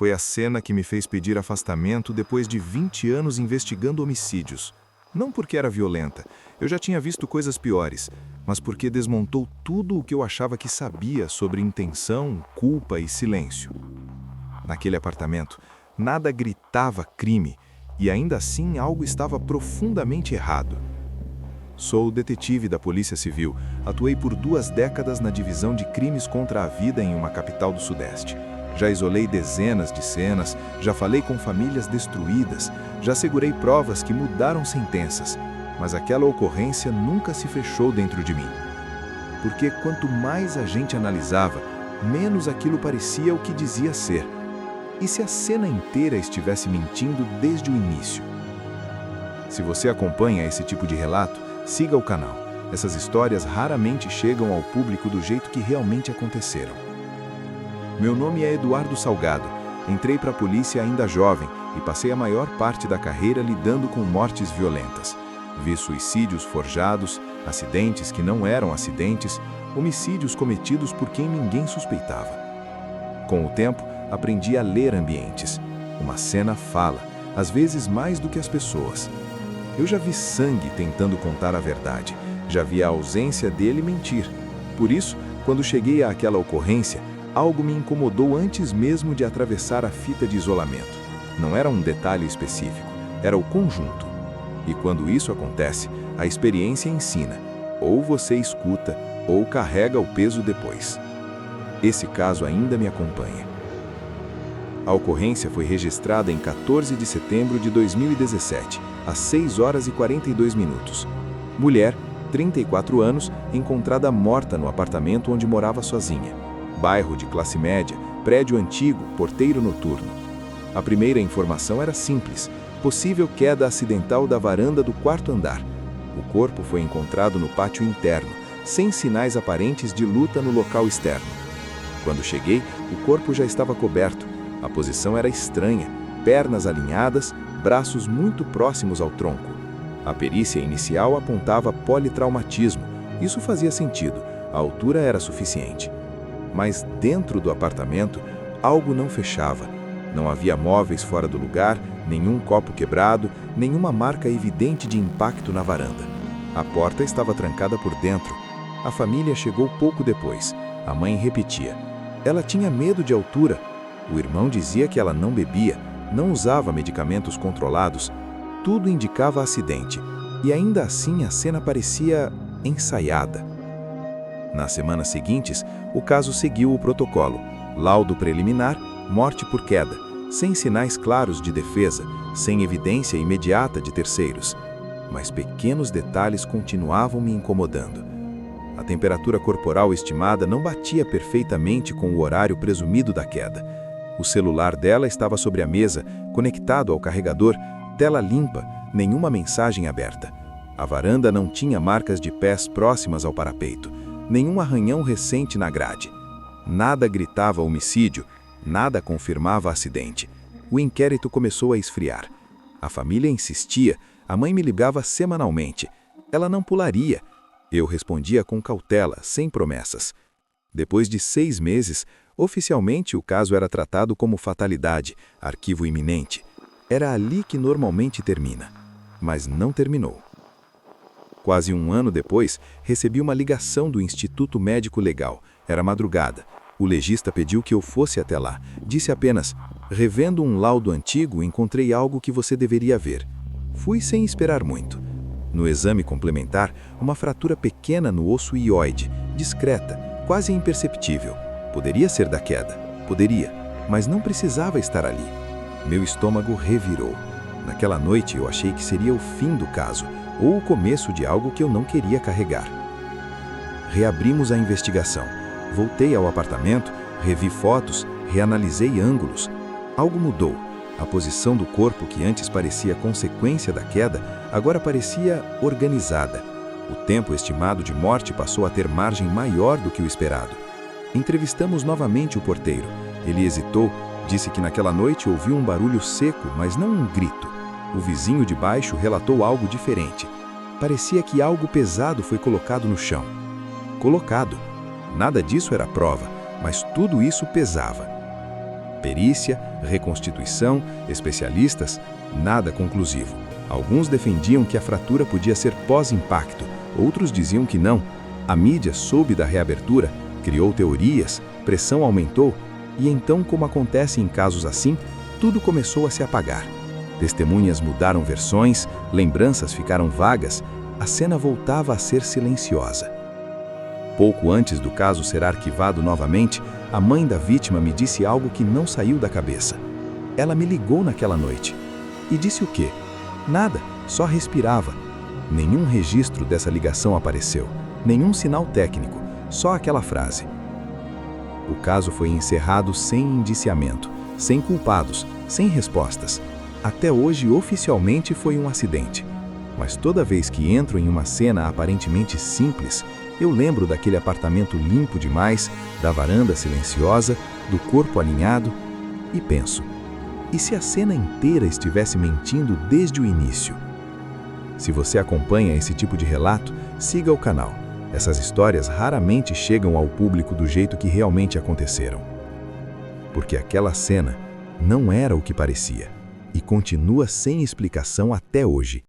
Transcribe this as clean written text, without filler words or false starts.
foi a cena que me fez pedir afastamento depois de 20 anos investigando homicídios. Não porque era violenta, eu já tinha visto coisas piores, mas porque desmontou tudo o que eu achava que sabia sobre intenção, culpa e silêncio. Naquele apartamento, nada gritava crime, e ainda assim algo estava profundamente errado. Sou detetive da Polícia Civil, atuei por 2 décadas na divisão de crimes contra a vida em uma capital do Sudeste. Já isolei dezenas de cenas, já falei com famílias destruídas, já segurei provas que mudaram sentenças, mas aquela ocorrência nunca se fechou dentro de mim. Porque quanto mais a gente analisava, menos aquilo parecia o que dizia ser. E se a cena inteira estivesse mentindo desde o início? Se você acompanha esse tipo de relato, siga o canal. Essas histórias raramente chegam ao público do jeito que realmente aconteceram. Meu nome é Eduardo Salgado. Entrei para a polícia ainda jovem e passei a maior parte da carreira lidando com mortes violentas. Vi suicídios forjados, acidentes que não eram acidentes, homicídios cometidos por quem ninguém suspeitava. Com o tempo, aprendi a ler ambientes. Uma cena fala, às vezes mais do que as pessoas. Eu já vi sangue tentando contar a verdade, já vi a ausência dele mentir. Por isso, quando cheguei àquela ocorrência, algo me incomodou antes mesmo de atravessar a fita de isolamento. Não era um detalhe específico, era o conjunto. E quando isso acontece, a experiência ensina. Ou você escuta, ou carrega o peso depois. Esse caso ainda me acompanha. A ocorrência foi registrada em 14 de setembro de 2017, às 6h42. Mulher, 34 anos, encontrada morta no apartamento onde morava sozinha. Bairro de classe média, prédio antigo, porteiro noturno. A primeira informação era simples: possível queda acidental da varanda do 4º andar. O corpo foi encontrado no pátio interno, sem sinais aparentes de luta no local externo. Quando cheguei, o corpo já estava coberto. A posição era estranha, pernas alinhadas, braços muito próximos ao tronco. A perícia inicial apontava politraumatismo. Isso fazia sentido, a altura era suficiente. Mas dentro do apartamento, algo não fechava. Não havia móveis fora do lugar, nenhum copo quebrado, nenhuma marca evidente de impacto na varanda. A porta estava trancada por dentro. A família chegou pouco depois. A mãe repetia. Ela tinha medo de altura. O irmão dizia que ela não bebia, não usava medicamentos controlados. Tudo indicava acidente. E ainda assim a cena parecia ensaiada. Nas semanas seguintes, o caso seguiu o protocolo. Laudo preliminar, morte por queda, sem sinais claros de defesa, sem evidência imediata de terceiros. Mas pequenos detalhes continuavam me incomodando. A temperatura corporal estimada não batia perfeitamente com o horário presumido da queda. O celular dela estava sobre a mesa, conectado ao carregador, tela limpa, nenhuma mensagem aberta. A varanda não tinha marcas de pés próximas ao parapeito, nenhum arranhão recente na grade. Nada gritava homicídio, nada confirmava acidente. O inquérito começou a esfriar. A família insistia, a mãe me ligava semanalmente. Ela não pularia. Eu respondia com cautela, sem promessas. Depois de 6 meses, oficialmente o caso era tratado como fatalidade, arquivo iminente. Era ali que normalmente termina. Mas não terminou. Quase 1 ano depois, recebi uma ligação do Instituto Médico Legal. Era madrugada. O legista pediu que eu fosse até lá. Disse apenas, revendo um laudo antigo, encontrei algo que você deveria ver. Fui sem esperar muito. No exame complementar, uma fratura pequena no osso hioide, discreta, quase imperceptível. Poderia ser da queda, poderia, mas não precisava estar ali. Meu estômago revirou. Naquela noite eu achei que seria o fim do caso, ou o começo de algo que eu não queria carregar. Reabrimos a investigação. Voltei ao apartamento, revi fotos, reanalisei ângulos. Algo mudou. A posição do corpo, que antes parecia consequência da queda, agora parecia organizada. O tempo estimado de morte passou a ter margem maior do que o esperado. Entrevistamos novamente o porteiro. Ele hesitou, disse que naquela noite ouviu um barulho seco, mas não um grito. O vizinho de baixo relatou algo diferente. Parecia que algo pesado foi colocado no chão. Colocado. Nada disso era prova, mas tudo isso pesava. Perícia, reconstituição, especialistas, nada conclusivo. Alguns defendiam que a fratura podia ser pós-impacto, outros diziam que não. A mídia soube da reabertura, criou teorias, pressão aumentou, e então, como acontece em casos assim, tudo começou a se apagar. Testemunhas mudaram versões, lembranças ficaram vagas, a cena voltava a ser silenciosa. Pouco antes do caso ser arquivado novamente, a mãe da vítima me disse algo que não saiu da cabeça. Ela me ligou naquela noite. E disse o quê? Nada, só respirava. Nenhum registro dessa ligação apareceu, nenhum sinal técnico, só aquela frase. O caso foi encerrado sem indiciamento, sem culpados, sem respostas. Até hoje, oficialmente, foi um acidente. Mas toda vez que entro em uma cena aparentemente simples, eu lembro daquele apartamento limpo demais, da varanda silenciosa, do corpo alinhado, e penso, e se a cena inteira estivesse mentindo desde o início? Se você acompanha esse tipo de relato, siga o canal. Essas histórias raramente chegam ao público do jeito que realmente aconteceram. Porque aquela cena não era o que parecia, e continua sem explicação até hoje.